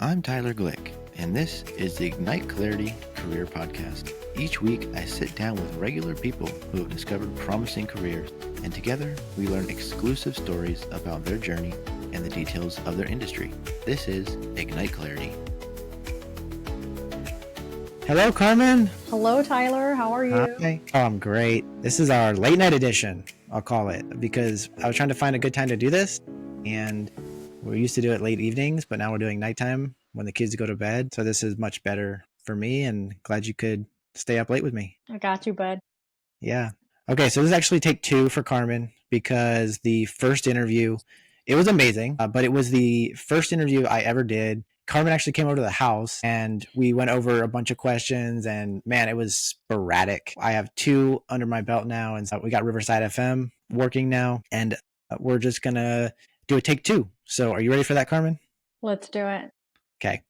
I'm Tyler Glick, and this is the Ignite Clarity Career Podcast. Each week, I sit down with regular people who have discovered promising careers, and together we learn exclusive stories about their journey and the details of their industry. This is Ignite Clarity. Hello, Carmen. Hello, Tyler. How are you? Hi. Oh, I'm great. This is our late night edition, I'll call it, because I was trying to find a good time to do this, and we used to do it late evenings, but now we're doing nighttime when the kids go to bed. So this is much better for me, and glad you could stay up late with me. I got you, bud. Yeah. Okay, so this is actually take two for Carmen, because the first interview, it was amazing, but it was the first interview I ever did. Carmen actually came over to the house and we went over a bunch of questions, and man, it was sporadic. I have two under my belt now, and so we got Riverside FM working now, and we're just going to do a take two. So are you ready for that, Carmen? Let's do it. Okay.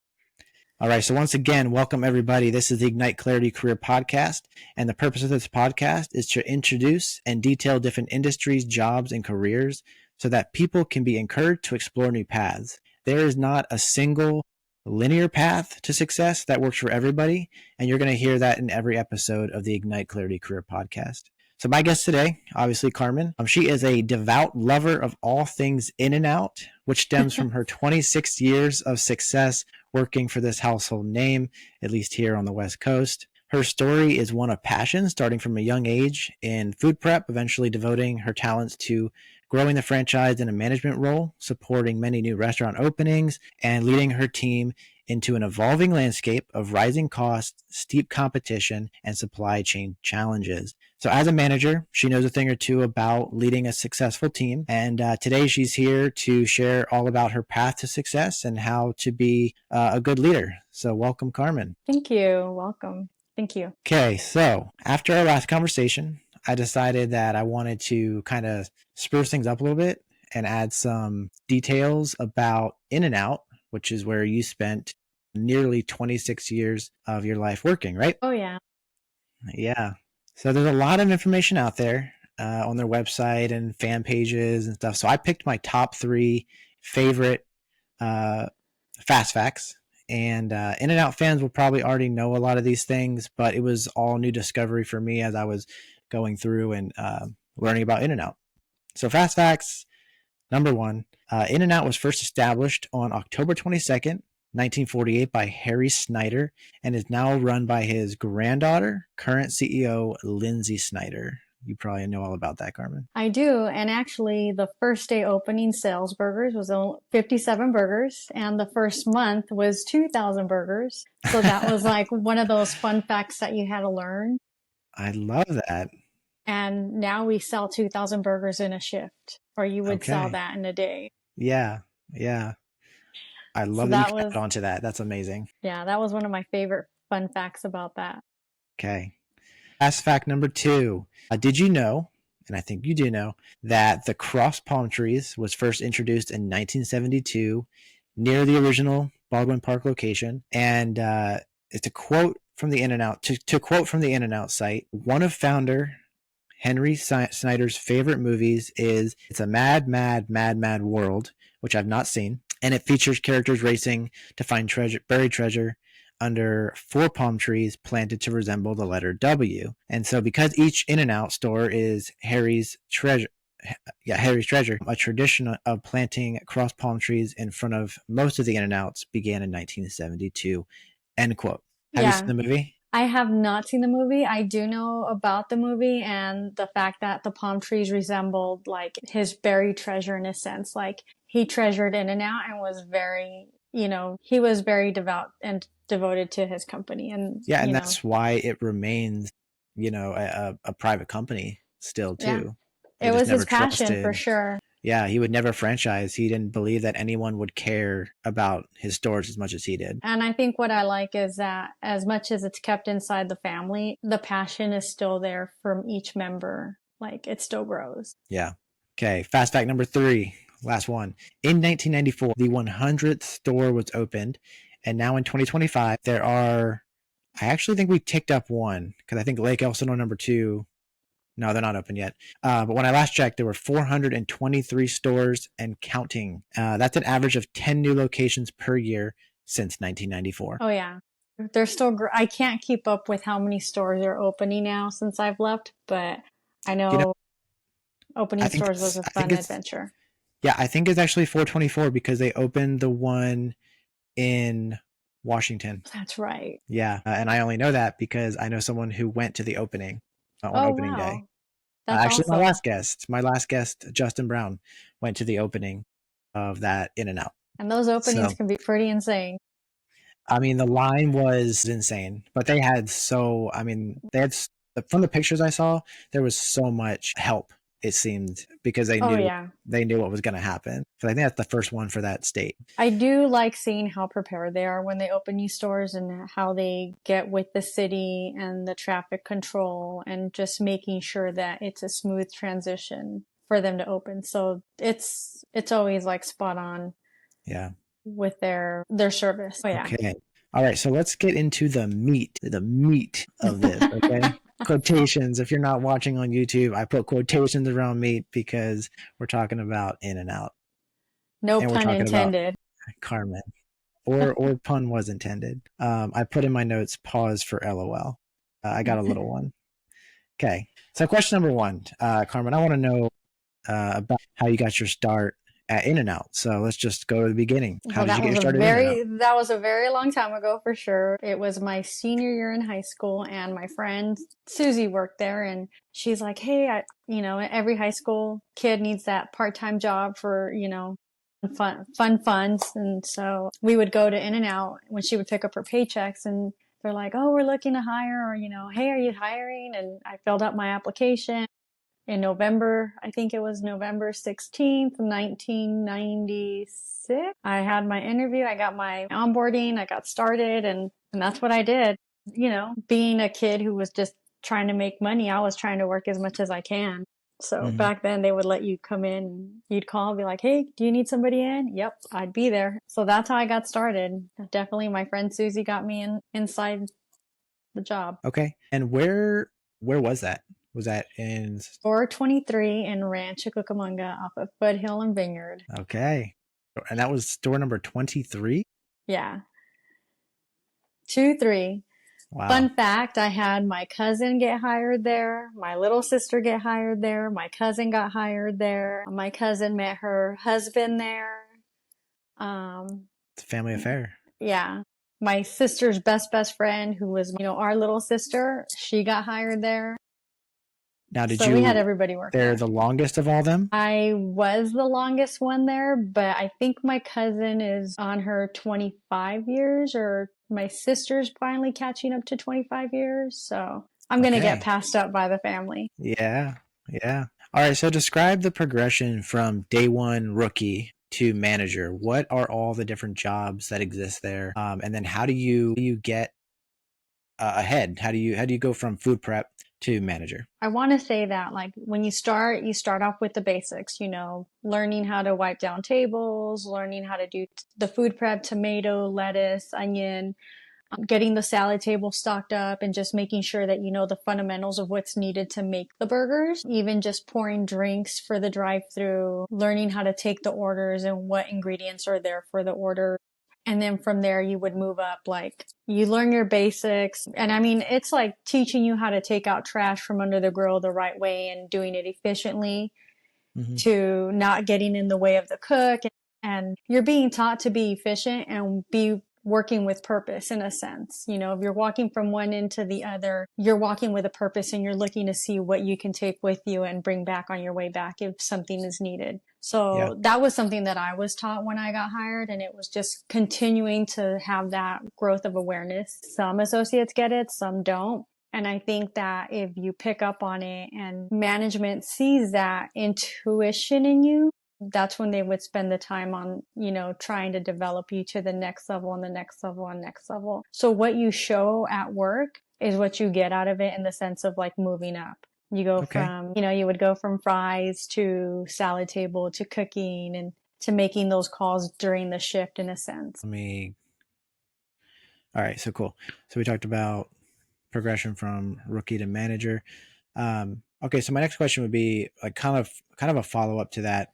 All right. So once again, welcome everybody. This is the Ignite Clarity Career Podcast. And the purpose of this podcast is to introduce and detail different industries, jobs, and careers so that people can be encouraged to explore new paths. There is not a single linear path to success that works for everybody. And you're going to hear that in every episode of the Ignite Clarity Career Podcast. So my guest today, obviously Carmen, she is a devout lover of all things In-N-Out, which stems from her 26 years of success working for this household name, at least here on the West Coast. Her story is one of passion, starting from a young age in food prep, eventually devoting her talents to growing the franchise in a management role, supporting many new restaurant openings, and leading her team into an evolving landscape of rising costs, steep competition, and supply chain challenges. So as a manager, she knows a thing or two about leading a successful team. And today she's here to share all about her path to success and how to be a good leader. So welcome, Carmen. Thank you. Welcome. Thank you. Okay, so after our last conversation, I decided that I wanted to kind of spruce things up a little bit and add some details about In-N-Out, which is where you spent nearly 26 years of your life working, right? Oh, yeah. Yeah. So there's a lot of information out there on their website and fan pages and stuff. So I picked my top three favorite fast facts. And In-N-Out fans will probably already know a lot of these things, but it was all new discovery for me as I was going through and learning about In-N-Out. So fast facts, number one, In-N-Out was first established on October 22nd, 1948 by Harry Snyder, and is now run by his granddaughter, current CEO Lindsay Snyder. You probably know all about that, Carmen. I do. And actually, the first day opening sales burgers was only 57 burgers, and the first month was 2,000 burgers. So that was like one of those fun facts that you had to learn. I love that. And now we sell 2,000 burgers in a shift, or you would sell that in a day. Yeah. I love that you added onto that. That's amazing. Yeah, that was one of my favorite fun facts about that. Okay. Fast fact number two. Did you know, and I think you do know, that the cross palm trees was first introduced in 1972 near the original Baldwin Park location? And it's a quote from the In-N-Out. To quote from the In-N-Out site, one of founder Henry Snyder's favorite movies is It's a Mad, Mad, Mad, Mad World, which I've not seen. And it features characters racing to find buried treasure under 4 palm trees planted to resemble the letter W. And so because each In-N-Out store is Harry's treasure, a tradition of planting cross palm trees in front of most of the In-N-Outs began in 1972. End quote. Have you seen the movie? I have not seen the movie. I do know about the movie and the fact that the palm trees resembled like his buried treasure in a sense. Like he treasured In-N-Out and was very, he was very devout and devoted to his company. And that's why it remains, a private company still too. Yeah. It was his passion for sure. Yeah, he would never franchise. He didn't believe that anyone would care about his stores as much as he did. And I think what I like is that as much as it's kept inside the family, the passion is still there from each member. Like it still grows. Yeah. Okay. Fast fact number 3, last one. In 1994, the 100th store was opened. And now in 2025, I actually think we ticked up one because I think Lake Elsinore number 2. No, they're not open yet. But when I last checked, there were 423 stores and counting. That's an average of 10 new locations per year, since 1994. Oh yeah. They're still I can't keep up with how many stores are opening now since I've left, but I You know, know opening stores was a I think fun it's adventure. yeah, I think it's actually 424 because they opened the one in Washington. That's right. Yeah, and I only know that because I know someone who went to the opening on Oh opening day. wow. That's Actually, awesome. my last guest, Justin Brown, went to the opening of that In and Out. And those openings So, can be pretty insane. I mean, the line was insane, but they had from the pictures I saw, there was so much help. It seemed because Oh yeah. they knew what was going to happen. So I think that's the first one for that state. I do like seeing how prepared they are when they open new stores and how they get with the city and the traffic control and just making sure that it's a smooth transition for them to open. So it's always like spot on Yeah. with their service. Oh yeah. Okay. All right. So let's get into the meat of this. Okay. Quotations. If you're not watching on YouTube, I put quotations around meat because we're talking about In and Out, No and we're pun talking about intended. Carmen, or pun was intended. I put in my notes pause for LOL. I got a little one. Okay. So question number one, Carmen, I want to know about how you got your start at In and Out. So let's just go to the beginning. How Well, did you get your start at In and Out? that was a very long time ago for sure. It was my senior year in high school, and my friend Susie worked there, and she's like, "Hey, every high school kid needs that part-time job for, fun funds." And so we would go to In and Out when she would pick up her paychecks, and they're like, "Oh, we're looking to hire," or, "Hey, are you hiring?" And I filled out my application in November. I think it was November 16th, 1996. I had my interview, I got my onboarding, I got started, and that's what I did. Being a kid who was just trying to make money, I was trying to work as much as I can. So Mm-hmm. back then they would let you come in and you'd call and be like, "Hey, do you need somebody in?" Yep, I'd be there. So that's how I got started. Definitely my friend Susie got me inside the job. Okay. And where was that? Was that in 423 in Rancho Cucamonga off of Foothill and Vineyard. okay. And that was store number 23? Yeah. 2-3. Wow. Fun fact, I had my cousin get hired there, my little sister get hired there, my cousin got hired there, my cousin met her husband there. It's a family affair. Yeah. My sister's best friend, who was, our little sister, she got hired there. Now, did So we had you everybody work they're there. the longest of all them? I was the longest one there, but I think my cousin is on her 25 years, or my sister's finally catching up to 25 years. So I'm going to get Okay. passed up by the family. Yeah. Yeah. All right. So describe the progression from day one rookie to manager. What are all the different jobs that exist there? And then how do you get ahead? How do you go from food prep to manager? I want to say that, like, when you start off with the basics, learning how to wipe down tables, learning how to do the food prep, tomato, lettuce, onion, getting the salad table stocked up, and just making sure that you know the fundamentals of what's needed to make the burgers. Even just pouring drinks for the drive-through, learning how to take the orders and what ingredients are there for the order. And then from there, you would move up, like you learn your basics. And I mean, it's like teaching you how to take out trash from under the grill the right way and doing it efficiently, Mm-hmm. to not getting in the way of the cook. And you're being taught to be efficient and be working with purpose in a sense. If you're walking from one end to the other, you're walking with a purpose and you're looking to see what you can take with you and bring back on your way back if something is needed. Yeah. So that was something that I was taught when I got hired, and it was just continuing to have that growth of awareness. Some associates get it, some don't. And I think that if you pick up on it and management sees that intuition in you, that's when they would spend the time on, trying to develop you to the next level and the next level and next level. So what you show at work is what you get out of it, in the sense of like moving up. You go Okay. from, you would go from fries to salad table to cooking and to making those calls during the shift, in a sense. All right. So cool. So we talked about progression from rookie to manager. Okay. So my next question would be like kind of a follow up to that.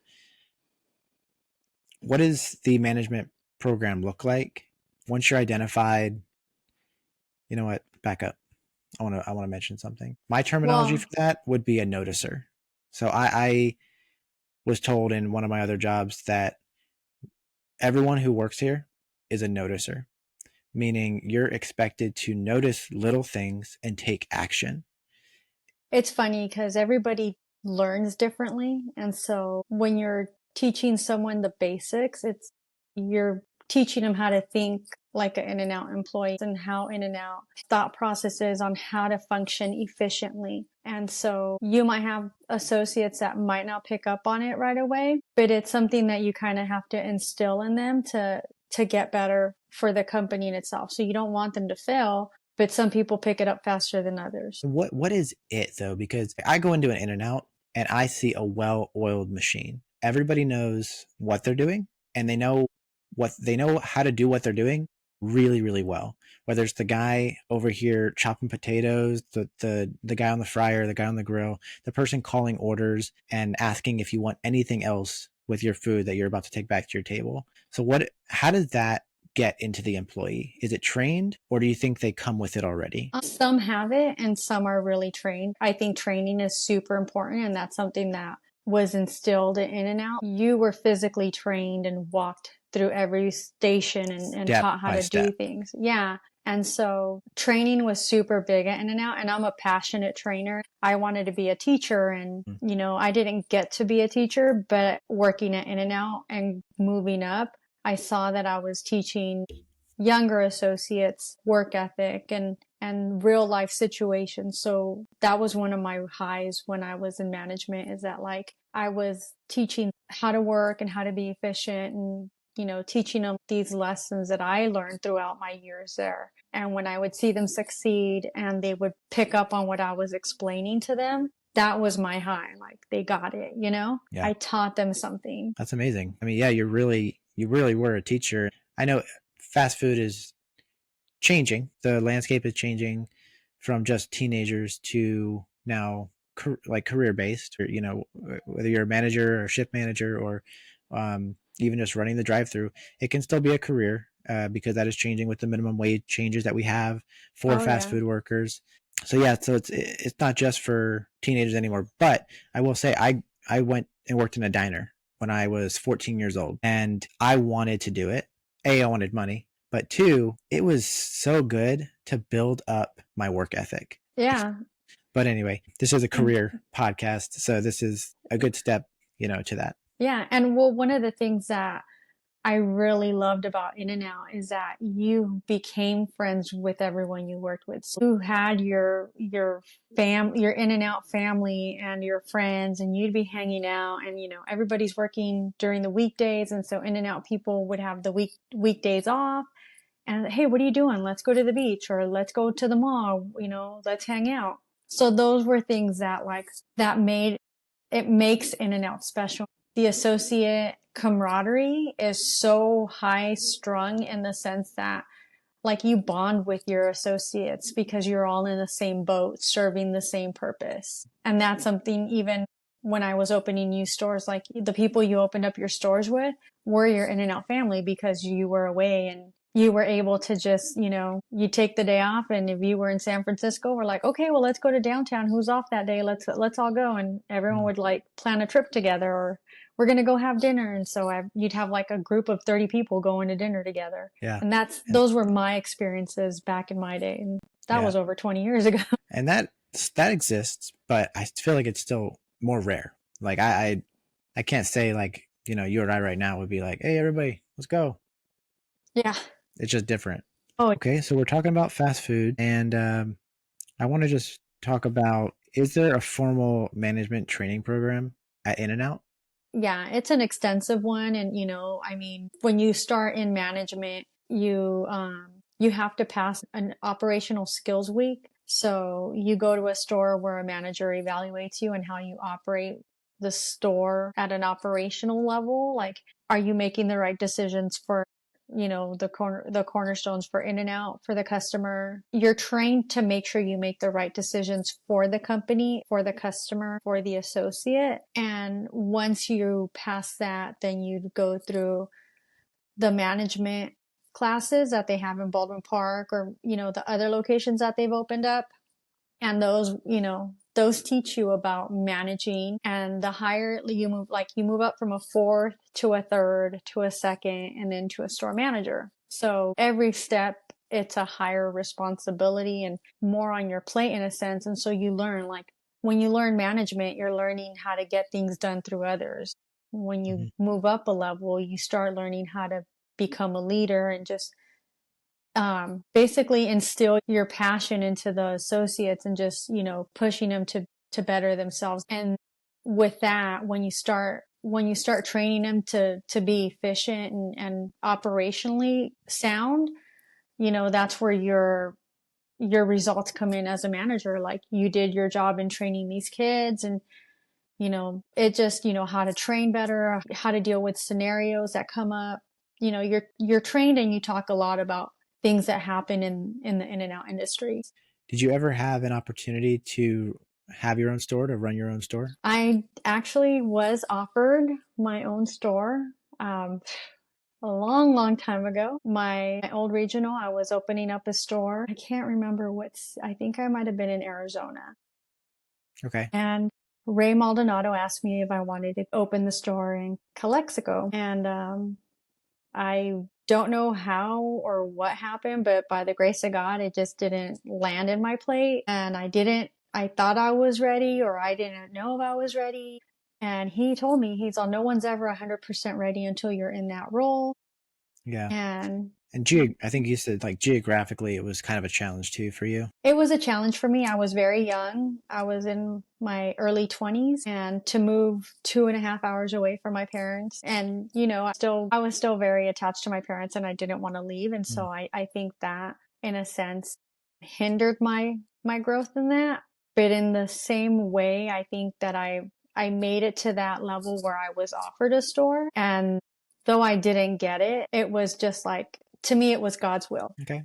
What does the management program look like? once you're identified, you know what? Back up. I want to mention something. My terminology Well, for that would be a noticer. So I was told in one of my other jobs that everyone who works here is a noticer, meaning you're expected to notice little things and take action. it's funny because everybody learns differently. And so when you're teaching someone the basics, you're teaching them how to think like an In-N-Out employee and how In-N-Out thought processes on how to function efficiently. And so you might have associates that might not pick up on it right away, but it's something that you kind of have to instill in them to get better for the company in itself. So you don't want them to fail, but some people pick it up faster than others. What is it though? Because I go into an In-N-Out and I see a well-oiled machine. Everybody knows what they're doing, and they know how to do what they're doing really, really well. Whether it's the guy over here chopping potatoes, the guy on the fryer, the guy on the grill, the person calling orders and asking if you want anything else with your food that you're about to take back to your table. So how does that get into the employee? Is it trained, or do you think they come with it already? Some have it and some are really trained. I think training is super important, and that's something that was instilled in In-N-Out. You were physically trained and walked through every station and Step taught how by to do step. things. Yeah. And so training was super big at In-N-Out, and I'm a passionate trainer. I wanted to be a teacher, and, Mm. I didn't get to be a teacher, but working at In-N-Out and moving up, I saw that I was teaching younger associates work ethic and real life situations. So that was one of my highs when I was in management, is that like I was teaching how to work and how to be efficient, and teaching them these lessons that I learned throughout my years there. And when I would see them succeed and they would pick up on what I was explaining to them, that was my high. Like they got it, Yeah, I taught them something. that's amazing. I mean, yeah, you really were a teacher. I know fast food is changing. The landscape is changing from just teenagers to now like career based, or whether you're a manager or shift manager, or even just running the drive through, it can still be a career, because that is changing with the minimum wage changes that we have for Oh fast yeah. food workers. So yeah, so it's not just for teenagers anymore. But I will say I went and worked in a diner when I was 14 years old, and I wanted to do it. I wanted money, but two, it was so good to build up my work ethic. Yeah. But anyway, this is a And career podcast, so this is a good step, to that. yeah. And well, one of the things that I really loved about In-N-Out is that you became friends with everyone you worked with. So you had your In-N-Out family and your friends, and you'd be hanging out, and everybody's working during the weekdays, and so In-N-Out people would have the weekdays off. And hey, what are you doing? Let's go to the beach, or let's go to the mall, let's hang out. So those were things that it makes In-N-Out special. The associate camaraderie is so high strung in the sense that like you bond with your associates because you're all in the same boat serving the same purpose. And that's something even when I was opening new stores, like the people you opened up your stores with were your In-N-Out family because you were away and you were able to just, you take the day off. And if you were in San Francisco, we're like, okay, well, let's go to downtown. Who's off that day? Let's all go. And everyone would like plan a trip together, or we're going to go have dinner. And so you'd have like a group of 30 people going to dinner together. Yeah. And those were my experiences back in my day. And that was over 20 years ago. And that exists, but I feel like it's still more rare. Like I can't say like, you and I right now would be like, hey, everybody, let's go. Yeah. It's just different. Oh, Okay, so we're talking about fast food, and I want to just talk about, is there a formal management training program at In-N-Out? yeah, it's an extensive one. And, I mean, when you start in management, you have to pass an operational skills week. So you go to a store where a manager evaluates you and how you operate the store at an operational level. Like, are you making the right decisions for the cornerstones for In-N-Out for the customer? You're trained to make sure you make the right decisions for the company, for the customer, for the associate. And once you pass that, then you go through the management classes that they have in Baldwin Park or, the other locations that they've opened up. And those teach you about managing, and the higher you move, like you move up from a fourth to a third to a second and then to a store manager. So every step, it's a higher responsibility and more on your plate in a sense. And so you learn, like when you learn management, you're learning how to get things done through others. When you move up a level, you start learning how to become a leader and just basically instill your passion into the associates and just, pushing them to better themselves. And with that, when you start training them to be efficient and operationally sound, that's where your results come in as a manager. Like you did your job in training these kids, and it just, how to train better, how to deal with scenarios that come up. You're trained and you talk a lot about things that happen in the In-N-Out industry. Did you ever have an opportunity to have your own store, to run your own store? I actually was offered my own store a long, long time ago. My old regional, I was opening up a store. I can't remember I think I might have been in Arizona. Okay. And Ray Maldonado asked me if I wanted to open the store in Calexico. And I don't know how or what happened, but by the grace of God, it just didn't land in my plate. And I thought I was ready, or I didn't know if I was ready. And he told me, no one's ever 100% ready until you're in that role. Yeah. And I think you said like geographically, it was kind of a challenge too for you. it was a challenge for me. I was very young. I was in my early 20s, and to move 2.5 hours away from my parents. And, I was still very attached to my parents and I didn't want to leave. And so I think that in a sense hindered my growth in that. But in the same way, I think that I made it to that level where I was offered a store. And though I didn't get it, it was just like, to me, it was God's will. Okay.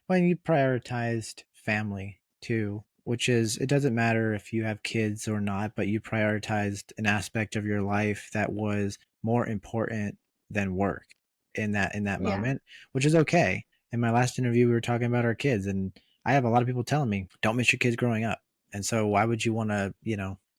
Well, you prioritized family too, which is, it doesn't matter if you have kids or not, but you prioritized an aspect of your life that was more important than work in that Yeah. moment, which is okay. In my last interview, we were talking about our kids, and I have a lot of people telling me, don't miss your kids growing up. And so why would you want to,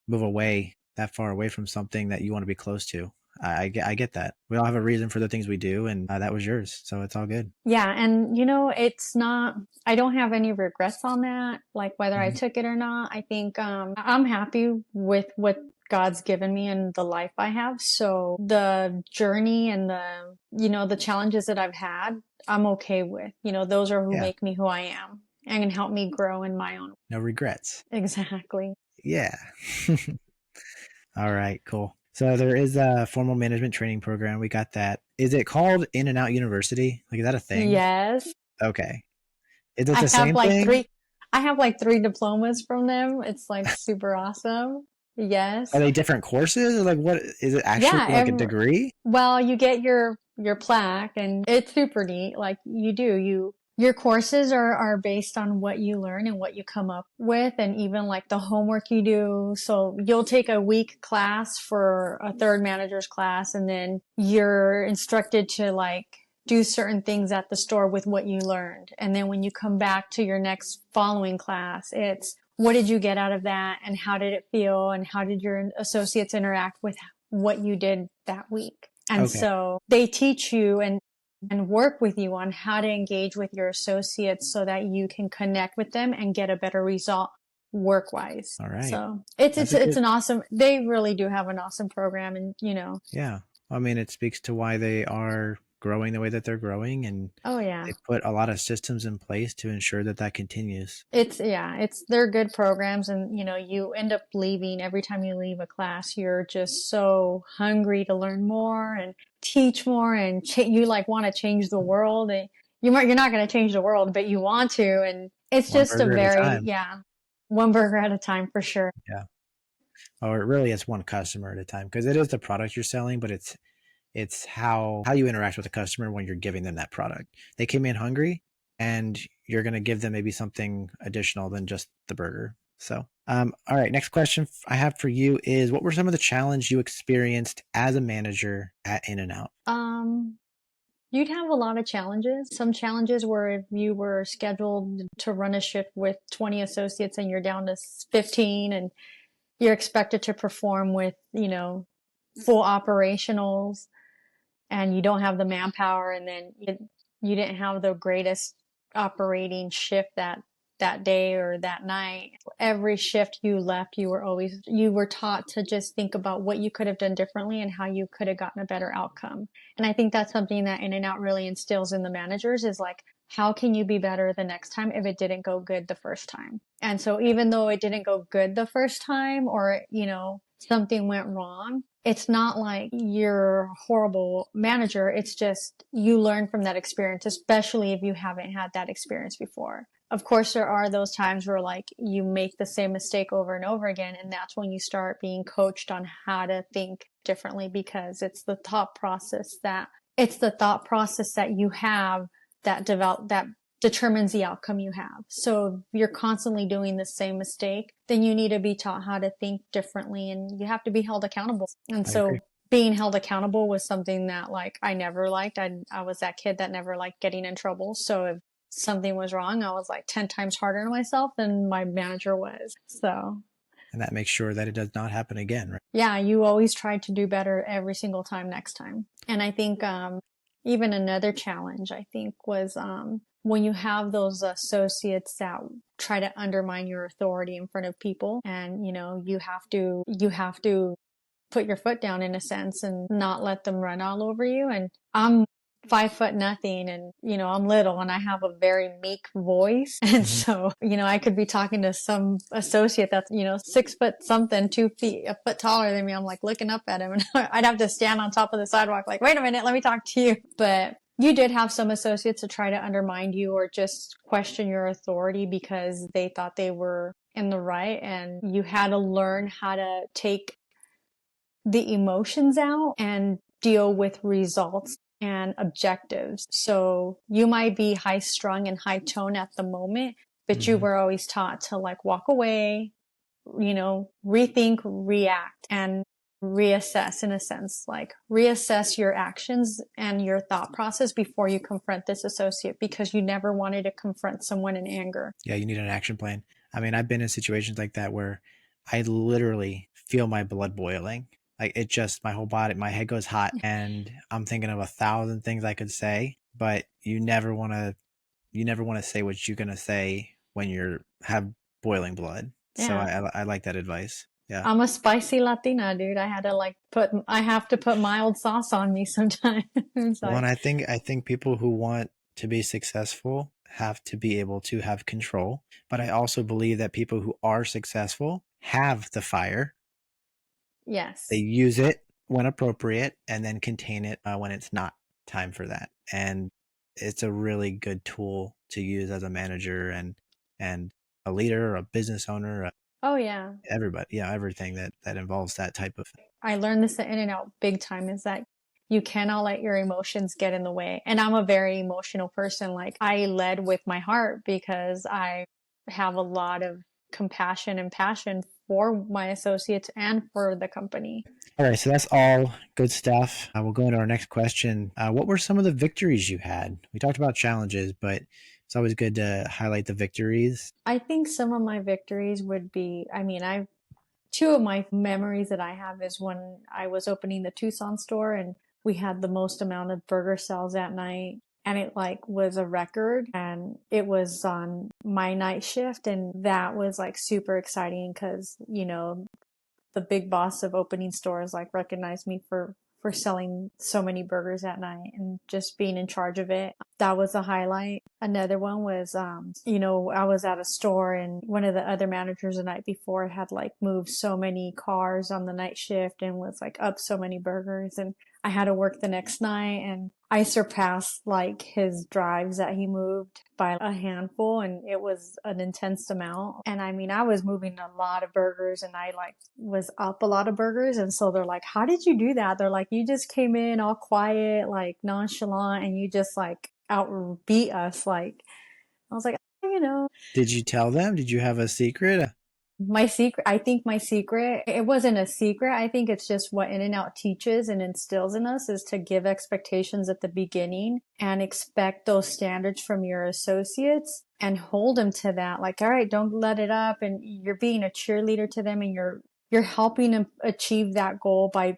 move away that far away from something that you want to be close to? I get that. We all have a reason for the things we do, and that was yours. So it's all good. Yeah. And, it's not, I don't have any regrets on that, like whether I took it or not. I think I'm happy with what God's given me and the life I have. So the journey and the challenges that I've had, I'm okay with. Those are who make me who I am and can help me grow in my own. No regrets. Exactly. Yeah. All right, cool. So there is a formal management training program. We got that. Is it called In-N-Out University? Like, is that a thing? Yes. Okay. Is it the same thing? I have like 3 diplomas from them. It's like super awesome. Yes. Are they different courses? Or like, what is it actually like a degree? Well, you get your plaque, and it's super neat. Like your courses are based on what you learn and what you come up with, and even like the homework you do. So you'll take a week class for a third manager's class, and then you're instructed to like do certain things at the store with what you learned. And then when you come back to your next following class, it's what did you get out of that, and how did it feel, and how did your associates interact with what you did that week. And so they teach you and work with you on how to engage with your associates so that you can connect with them and get a better result work wise. All right. So it's an awesome, they really do have an awesome program. And Yeah. I mean, it speaks to why they are growing the way that they're growing, and they put a lot of systems in place to ensure that continues. They're good programs. And you end up leaving, every time you leave a class, you're just so hungry to learn more and teach more, and you like want to change the world. And you're not going to change the world, but you want to. And it's just one burger at a time for sure. Yeah. Or really it's one customer at a time, because it is the product you're selling, but it's how you interact with the customer when you're giving them that product. They came in hungry, and you're going to give them maybe something additional than just the burger. So, all right. Next question I have for you is, what were some of the challenges you experienced as a manager at In-N-Out? you'd have a lot of challenges. Some challenges where if you were scheduled to run a shift with 20 associates and you're down to 15 and you're expected to perform with, full operationals and you don't have the manpower and then you didn't have the greatest operating shift that day or that night. Every shift you left, you were taught to just think about what you could have done differently and how you could have gotten a better outcome. And I think that's something that In-N-Out really instills in the managers is like, how can you be better the next time if it didn't go good the first time? And so even though it didn't go good the first time or, something went wrong, it's not like you're a horrible manager. It's just you learn from that experience, especially if you haven't had that experience before. Of course, there are those times where like you make the same mistake over and over again. And that's when you start being coached on how to think differently because it's the thought process that you have that determines the outcome you have. So if you're constantly doing the same mistake, then you need to be taught how to think differently and you have to be held accountable. And so being held accountable was something that like I never liked. I was that kid that never liked getting in trouble. So if something was wrong, I was like 10 times harder on myself than my manager was. So. And that makes sure that it does not happen again, right? Yeah, you always try to do better every single time next time. And I think even another challenge, I think, was when you have those associates that try to undermine your authority in front of people and, you have to put your foot down in a sense and not let them run all over you. And I'm 5 foot nothing and, I'm little and I have a very meek voice. And so, I could be talking to some associate that's, 6 foot something, 2 feet, a foot taller than me. I'm like looking up at him and I'd have to stand on top of the sidewalk like, wait a minute, let me talk to you. But you did have some associates to try to undermine you or just question your authority because they thought they were in the right. And you had to learn how to take the emotions out and deal with results and objectives. So you might be high strung and high tone at the moment, but you were always taught to like walk away, rethink, react, and reassess in a sense, like reassess your actions and your thought process before you confront this associate because you never wanted to confront someone in anger. Yeah, you need an action plan. I mean, I've been in situations like that where I literally feel my blood boiling. Like it just, my whole body, my head goes hot and I'm thinking of 1,000 things I could say, but you never want to say what you're going to say when have boiling blood. Yeah. So I like that advice. Yeah. I'm a spicy Latina, dude. I have to put mild sauce on me sometimes. Well, and I think people who want to be successful have to be able to have control. But I also believe that people who are successful have the fire. Yes. They use it when appropriate and then contain it when it's not time for that. And it's a really good tool to use as a manager and a leader or a business owner. Oh yeah. Everybody. Yeah. Everything that involves that type of. I learned this at In-N-Out big time is that you cannot let your emotions get in the way. And I'm a very emotional person. Like I led with my heart because I have a lot of compassion and passion for my associates and for the company. All right, so that's all good stuff. We'll go into our next question. What were some of the victories you had? We talked about challenges, but it's always good to highlight the victories. I think some of my victories would be, two of my memories that I have is when I was opening the Tucson store and we had the most amount of burger sales that night. And it like was a record and it was on my night shift. And that was like super exciting because, the big boss of opening stores like recognized me for selling so many burgers that night and just being in charge of it. That was a highlight. Another one was, I was at a store and one of the other managers the night before had like moved so many cars on the night shift and was like up so many burgers. And I had to work the next night and I surpassed like his drives that he moved by a handful and it was an intense amount. And I was moving a lot of burgers and I like was up a lot of burgers. And so they're like, how did you do that? They're like, you just came in all quiet, like nonchalant and you just like outbeat us. Like, I was like, Did you tell them? Did you have a secret? I think my secret, it wasn't a secret. I think it's just what In-N-Out teaches and instills in us is to give expectations at the beginning and expect those standards from your associates and hold them to that. Like, all right, don't let it up. And you're being a cheerleader to them and you're helping them achieve that goal by,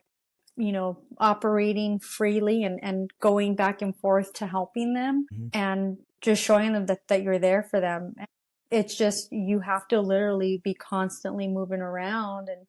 operating freely and going back and forth to helping them Mm-hmm. and just showing them that you're there for them. It's just, you have to literally be constantly moving around and,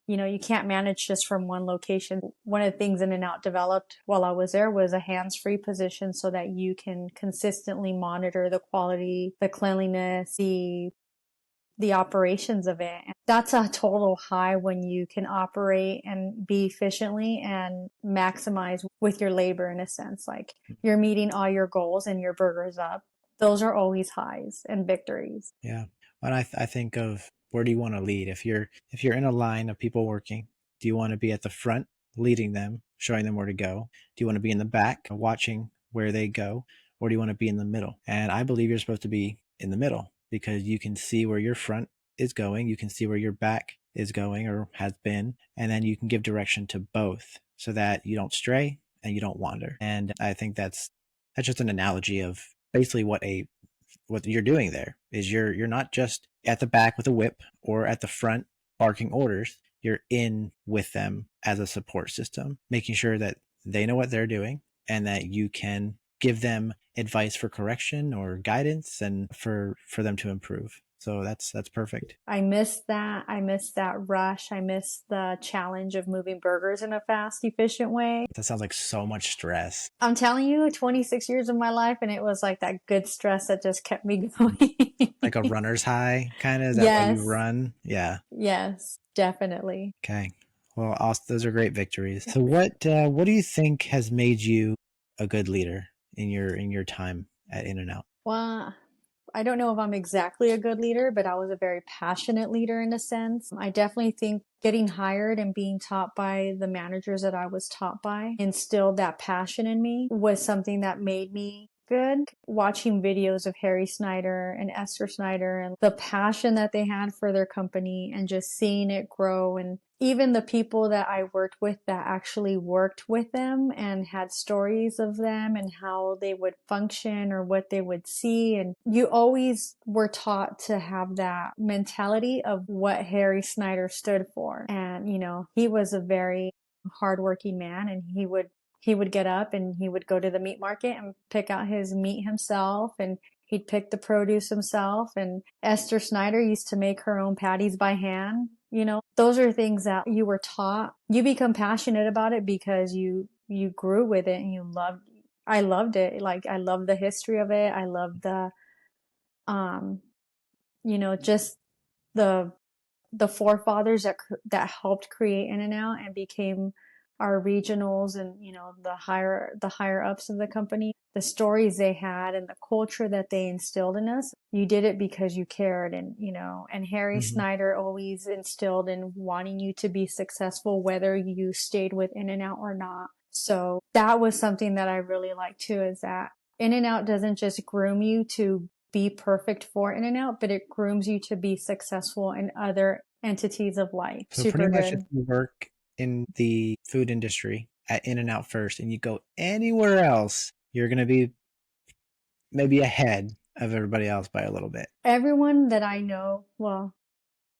you can't manage just from one location. One of the things In-N-Out developed while I was there was a hands-free position so that you can consistently monitor the quality, the cleanliness, the operations of it. That's a total high when you can operate and be efficiently and maximize with your labor in a sense. Like you're meeting all your goals and your burger's up. Those are always highs and victories. Yeah. When I think of where do you want to lead? If you're in a line of people working, do you want to be at the front leading them, showing them where to go? Do you want to be in the back watching where they go? Or do you want to be in the middle? And I believe you're supposed to be in the middle because you can see where your front is going, you can see where your back is going or has been, and then you can give direction to both so that you don't stray and you don't wander. And I think that's just an analogy of basically what you're doing there is you're not just at the back with a whip or at the front barking orders. You're in with them as a support system, making sure that they know what they're doing and that you can give them advice for correction or guidance and for them to improve. So that's perfect. I miss that. I miss that rush. I miss the challenge of moving burgers in a fast, efficient way. That sounds like so much stress. I'm telling you, 26 years of my life, and it was like that good stress that just kept me going. Like a runner's high, kind of? Is that why you Yes. run? Yeah. Yes, definitely. Okay. Well, those are great victories. So what do you think has made you a good leader in your time at In-N-Out? Well, I don't know if I'm exactly a good leader, but I was a very passionate leader in a sense. I definitely think getting hired and being taught by the managers that I was taught by instilled that passion in me was something that made me good. Watching videos of Harry Snyder and Esther Snyder and the passion that they had for their company and just seeing it grow, and even the people that I worked with that actually worked with them and had stories of them and how they would function or what they would see. And you always were taught to have that mentality of what Harry Snyder stood for. And, he was a very hardworking man, and he would get up and he would go to the meat market and pick out his meat himself, and he'd pick the produce himself. And Esther Snyder used to make her own patties by hand. Those are things that you were taught. You become passionate about it because you grew with it and I loved it. Like, I love the history of it. I love um, just the forefathers that helped create In-N-Out and became our regionals and the higher ups of the company, the stories they had and the culture that they instilled in us. You did it because you cared. And Harry Snyder always instilled in wanting you to be successful whether you stayed with In-N-Out or not. So that was something that I really liked too, is that In-N-Out doesn't just groom you to be perfect for In-N-Out, but it grooms you to be successful in other entities of life. So Super pretty much if good. you work in the food industry at In-N-Out first and you go anywhere else, you're going to be maybe ahead of everybody else by a little bit. Everyone that I know, well,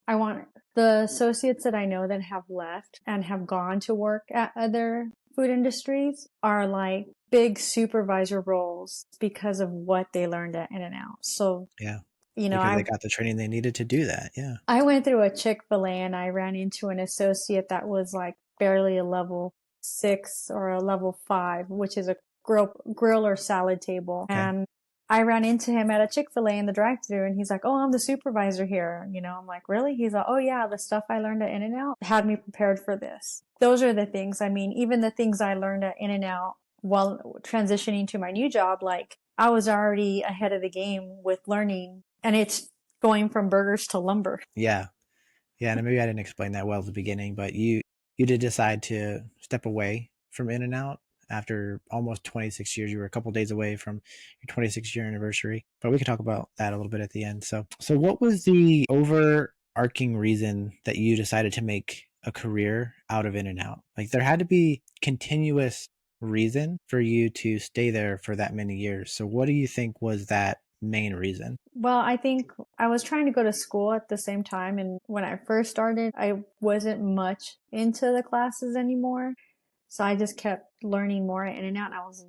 I want the associates that I know that have left and have gone to work at other food industries are like big supervisor roles because of what they learned at In-N-Out. So, Yeah. Because they I got the training they needed to do that. Yeah. I went through a Chick-fil-A and I ran into an associate that was like barely a level 6 or a level 5, which is a grill or salad table. Okay. And I ran into him at a Chick-fil-A in the drive-thru and he's like, "Oh, I'm the supervisor here." I'm like, "Really?" He's like, "Oh yeah, the stuff I learned at In-N-Out had me prepared for this." Those are the things. I mean, even the things I learned at In-N-Out while transitioning to my new job, like I was already ahead of the game with learning, and it's going from burgers to lumber. Yeah. Yeah. And maybe I didn't explain that well at the beginning, but you did decide to step away from In-N-Out after almost 26 years. You were a couple days away from your 26-year anniversary, but we could talk about that a little bit at the end. So what was the arcing reason that you decided to make a career out of In-N-Out? Like there had to be continuous reason for you to stay there for that many years. So what do you think was that main reason? Well, I think I was trying to go to school at the same time. And when I first started, I wasn't much into the classes anymore. So I just kept learning more at In-N-Out. I was,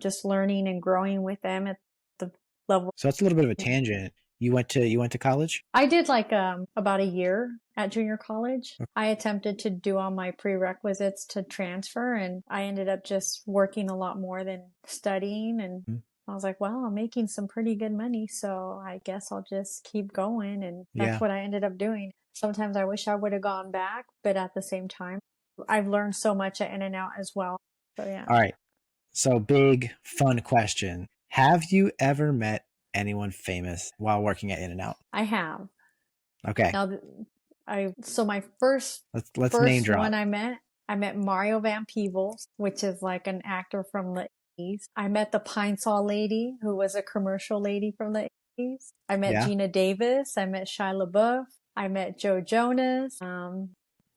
just learning and growing with them at the level. So that's a little bit of a tangent. You went to college? I did like about a year at junior college. Okay. I attempted to do all my prerequisites to transfer, and I ended up just working a lot more than studying. And I was like, well, I'm making some pretty good money, so I guess I'll just keep going. And that's Yeah. what I ended up doing. Sometimes I wish I would have gone back, but at the same time, I've learned so much at In-N-Out as well. So yeah. All right. So big fun question. Have you ever met anyone famous while working at In-N-Out? I have. Okay. Now, so my first Let's name drop. one I met Mario Van Peebles, which is like an actor from the 80s. I met the Pine Saw lady, who was a commercial lady from the 80s. I met Yeah. Gina Davis. I met Shia LaBeouf. I met Joe Jonas.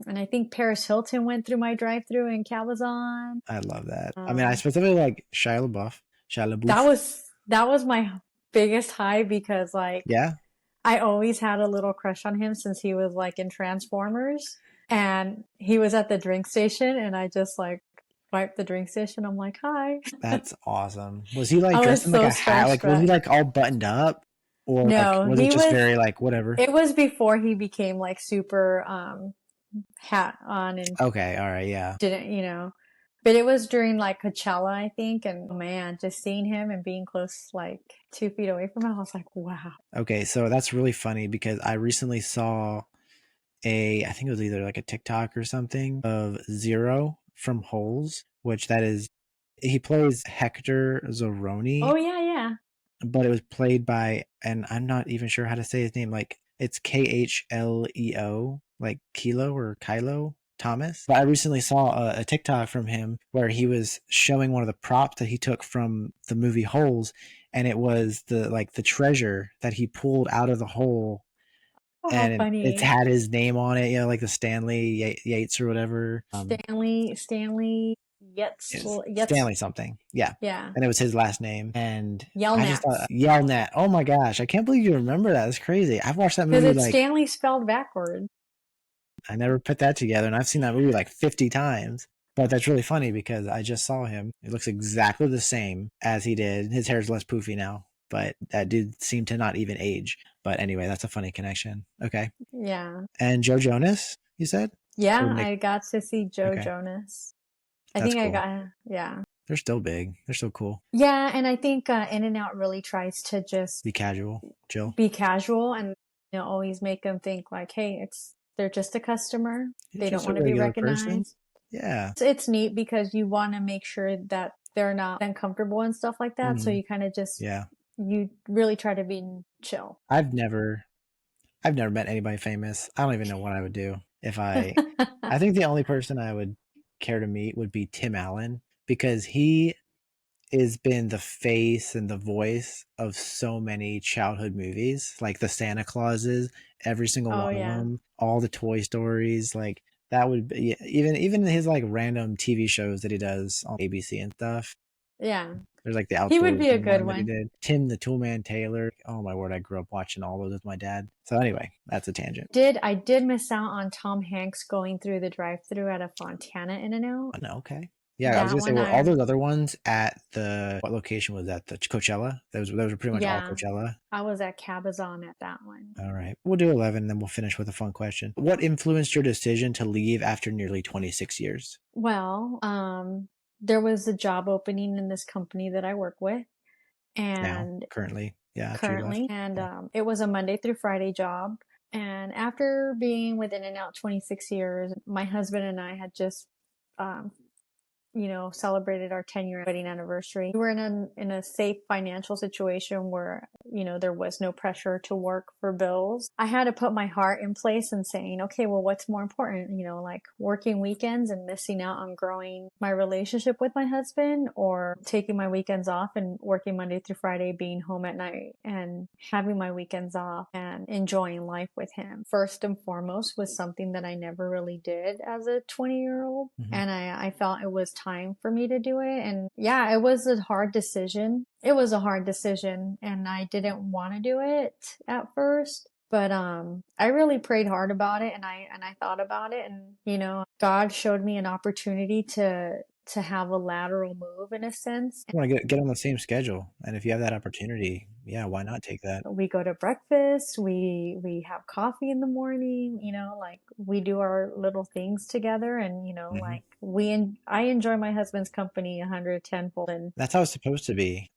And I think Paris Hilton went through my drive-through in Cabazon. I love that. I mean, I specifically like Shia LaBeouf. That was my biggest high because like Yeah. I always had a little crush on him since he was like in Transformers, and he was at the drink station, and I just like wiped the drink station. I'm like, hi. That's awesome. Was he like I dressed was in like so a hat? Like was he starstruck. like all buttoned up? Or like No, was it just very like whatever? it was before he became like super, hat on and Okay, all right, yeah. didn't. But it was during like Coachella, I think. And man, just seeing him and being close, like 2 feet away from him, I was like, wow. Okay, so that's really funny because I recently saw I think it was either like a TikTok or something of Zero from Holes, which that is, he plays Hector Zoroni, Oh yeah, yeah. but it was played by, and I'm not even sure how to say his name, like it's KHLEO, like Kilo or Kylo Thomas. But I recently saw a TikTok from him where he was showing one of the props that he took from the movie Holes, and it was the treasure that he pulled out of the hole, Oh, how and it's funny. had his name on it, like the Stanley Yates or whatever. Stanley Yetz, Stanley something, yeah. yeah. And it was his last name, and I just thought Yelnats. Yelnat. Oh my gosh, I can't believe you remember that. That's crazy. I've watched that Because movie it's like Stanley spelled backward. I never put that together, and I've seen that movie like 50 times. But that's really funny because I just saw him. It looks exactly the same as he did. His hair's less poofy now, but that dude seemed to not even age. But anyway, that's a funny connection. Okay. Yeah. And Joe Jonas, you said? Or Yeah, Nick? I got to see Joe Okay. Jonas. I That's think cool. yeah. They're still big. They're still cool. Yeah, and I think In-N-Out really tries to just Be casual, chill. be casual and always make them think like, hey, they're just a customer. You're They don't just a want to be regular person. recognized. Yeah. It's neat because you want to make sure that they're not uncomfortable and stuff like that. So Mhm. you kind of just Yeah. you really try to be chill. I've never met anybody famous. I don't even know what I would do if I think the only person I would care to meet would be Tim Allen because he has been the face and the voice of so many childhood movies, like the Santa Clauses, every single Oh one of yeah. them, all the Toy Stories, like that would be even his like random TV shows that he does on ABC and stuff. Yeah. There's like the He would be a outdoorsy good one that he one. did. Tim the Toolman Taylor. Oh my word, I grew up watching all those with my dad. So anyway, that's a tangent. I did miss out on Tom Hanks going through the drive-through at a Fontana In-N-Out. Oh, no, okay. Yeah, I was That gonna say, one were all those other ones at what location was that? The Coachella? Those were pretty much all yeah, Coachella. I was at Cabazon at that one. All right. We'll do 11 and then we'll finish with a fun question. What influenced your decision to leave after nearly 26 years? Well, there was a job opening in this company that I work with, Now, and currently. Yeah, after you left. it was a Monday through Friday job. And after being with In-N-Out 26 years, my husband and I had just um, celebrated our 10-year wedding anniversary. We were in a safe financial situation where, there was no pressure to work for bills. I had to put my heart in place and saying, okay, well, what's more important? Like working weekends and missing out on growing my relationship with my husband, or taking my weekends off and working Monday through Friday, being home at night and having my weekends off and enjoying life with him. First and foremost was something that I never really did as a 20-year-old. And I felt it was time for me to do it. And yeah, it was a hard decision. It was a hard decision, and I didn't want to do it at first. But I really prayed hard about it, and I thought about it, and God showed me an opportunity to have a lateral move in a sense. I want to get on the same schedule, and if you have that opportunity, yeah, why not take that? We go to breakfast, we have coffee in the morning, like we do our little things together, and like I enjoy my husband's company 110-fold. And that's how it's supposed to be.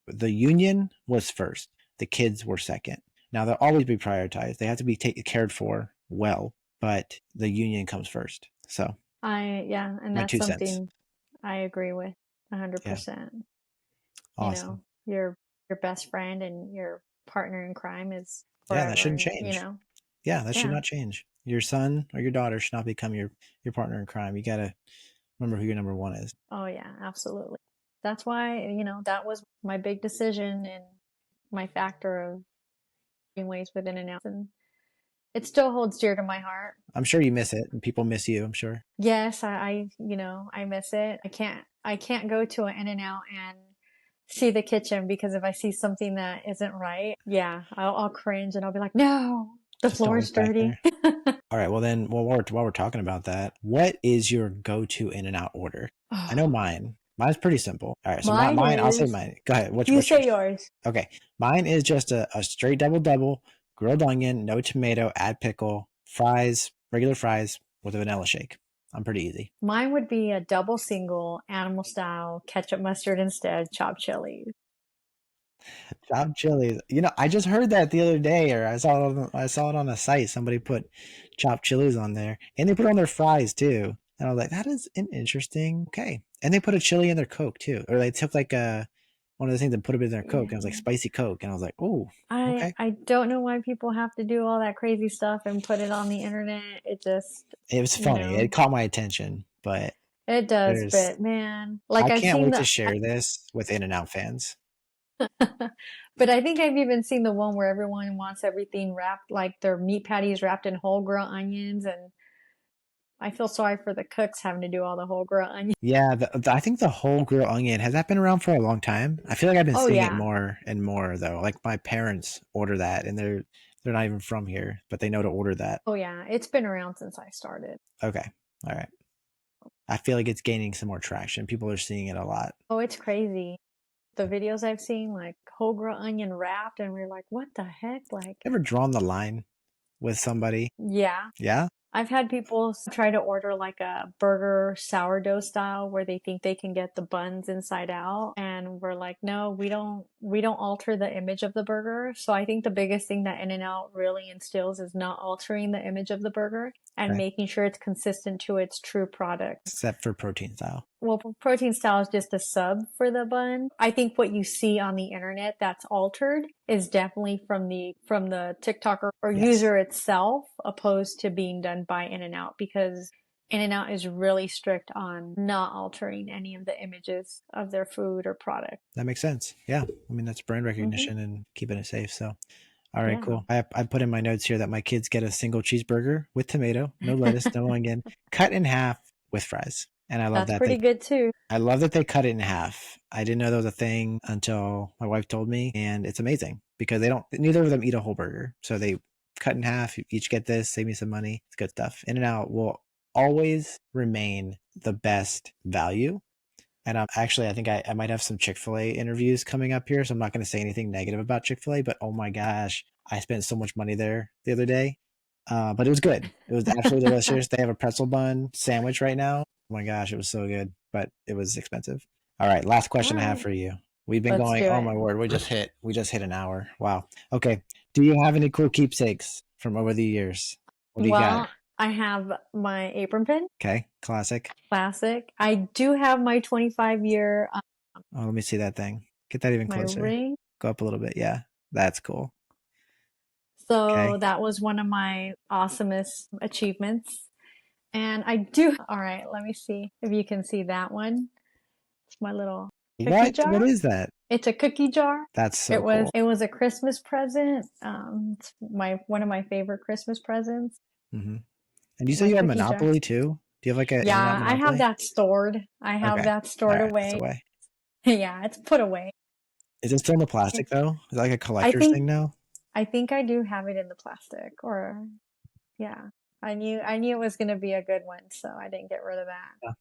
The union was first, the kids were second. Now they'll always be prioritized. They have to be cared for well, but the union comes first. So and my that's 2 cents. something I agree with 100%. Awesome. Your best friend and your partner in crime is forever, forever, that shouldn't change. Yeah, that should not change. Your son or your daughter should not become your partner in crime. You got to remember who your number one is. Oh yeah, absolutely. That's why, that was my big decision and my factor of being ways with In-N-Out. And it still holds dear to my heart. I'm sure you miss it, and people miss you, I'm sure. Yes, I miss it. I can't go to an In-N-Out and see the kitchen, because if I see something that isn't right, yeah, I'll cringe and I'll be like, no, the floor's dirty. All right, well then, while we're talking about that, what is your go-to In-N-Out order? I know mine. Mine's pretty simple. All right, so mine I'll say mine. Go ahead. You say yours. Okay, mine is just a straight double, grilled onion, no tomato, add pickle, fries, regular fries with a vanilla shake. I'm pretty easy. Mine would be a double single, animal style, ketchup, mustard instead, chopped chilies. Chopped chilies. I just heard that the other day, or I saw it on a site. Somebody put chopped chilies on there, and they put it on their fries too. And I was like, that is an interesting. Okay, and they put a chili in their Coke too, or they took like one of the things and put a bit in their Coke, and it was like spicy Coke, and I was like, oh, okay. I don't know why people have to do all that crazy stuff and put it on the internet. It was funny. It caught my attention, but it does. But man, like I can't wait to share this with In-N-Out fans. But I think I've even seen the one where everyone wants everything wrapped, like their meat patties wrapped in whole grilled onions, and I feel sorry for the cooks having to do all the whole grilled onions. Yeah, I think the whole grilled onion, has that been around for a long time? I feel like I've been seeing it more and more though. Like my parents order that, and they're not even from here, but they know to order that. Oh yeah, it's been around since I started. Okay, all right. I feel like it's gaining some more traction. People are seeing it a lot. Oh, it's crazy. The videos I've seen, like whole grilled onion wrapped, and we're like, what the heck? Like, ever drawn the line with somebody? Yeah. Yeah? I've had people try to order like a burger sourdough style where they think they can get the buns inside out. And we're like, no, we don't alter the image of the burger. So I think the biggest thing that In-N-Out really instills is not altering the image of the burger and making sure it's consistent to its true product. Except for protein style. Well, protein style is just a sub for the bun. I think what you see on the internet that's altered is definitely from the TikToker or user itself, opposed to being done by In-N-Out, because In-N-Out is really strict on not altering any of the images of their food or product. That makes sense. Yeah. I mean, that's brand recognition and keeping it safe. So, all right, cool. I put in my notes here that my kids get a single cheeseburger with tomato, no lettuce, no onion, cut in half with fries. And I love that. That's pretty good too. I love that they cut it in half. I didn't know that was a thing until my wife told me, and it's amazing because neither of them eat a whole burger. So they cut in half, you each get this, save me some money. It's good stuff. In-N-Out will always remain the best value. And actually, I think I might have some Chick-fil-A interviews coming up here, so I'm not going to say anything negative about Chick-fil-A, but oh my gosh, I spent so much money there the other day. But it was good. It was absolutely delicious. They have a pretzel bun sandwich right now. Oh my gosh, it was so good, but it was expensive. All right, last question I have for you. We've been going, oh my word, we just hit an hour. Wow. Okay. Do you have any cool keepsakes from over the years? What do you got? I have my apron pin, Okay, classic. classic. I do have my 25-year, Oh, let me see that thing. Get that even my closer. ring. Go up a little bit. Yeah, that's cool. So Okay. that was one of my awesomest achievements. And I do, all right, let me see if you can see that one. It's my little cookie What? What jar. is that? It's a cookie jar. That's so cool. It was a Christmas present. It's one of my favorite Christmas presents. Hmm. And you say My you have cookie jar. Monopoly too? Do you have like an in-and-out Yeah, I have Monopoly? that stored. I have Okay. that All stored right. That's the away. way. Yeah, it's put away. Is it still in the plastic It's, though? Is it like a I collector's think thing now? I think I do have it in the plastic or yeah. I knew it was going to be a good one, so I didn't get rid of that. Yeah.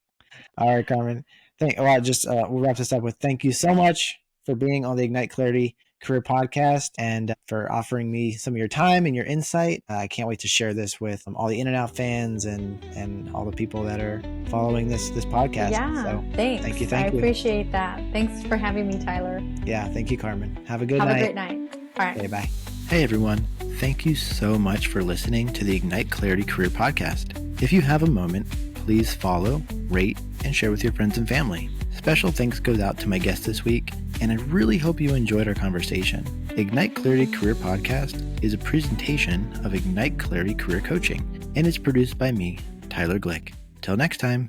All right, Carmen. We'll wrap this up with thank you so much for being on the Ignite Clarity Career Podcast and for offering me some of your time and your insight. I can't wait to share this with all the In and Out fans and all the people that are following this podcast. Yeah, So thanks. thank you. I appreciate that. Thanks for having me, Tyler. Yeah, thank you, Carmen. Have a good Have night. a great night. All right. Okay, bye. Hey everyone, thank you so much for listening to the Ignite Clarity Career Podcast. If you have a moment, please follow, rate, and share with your friends and family. Special thanks goes out to my guest this week, and I really hope you enjoyed our conversation. Ignite Clarity Career Podcast is a presentation of Ignite Clarity Career Coaching, and it's produced by me, Tyler Glick. Till next time.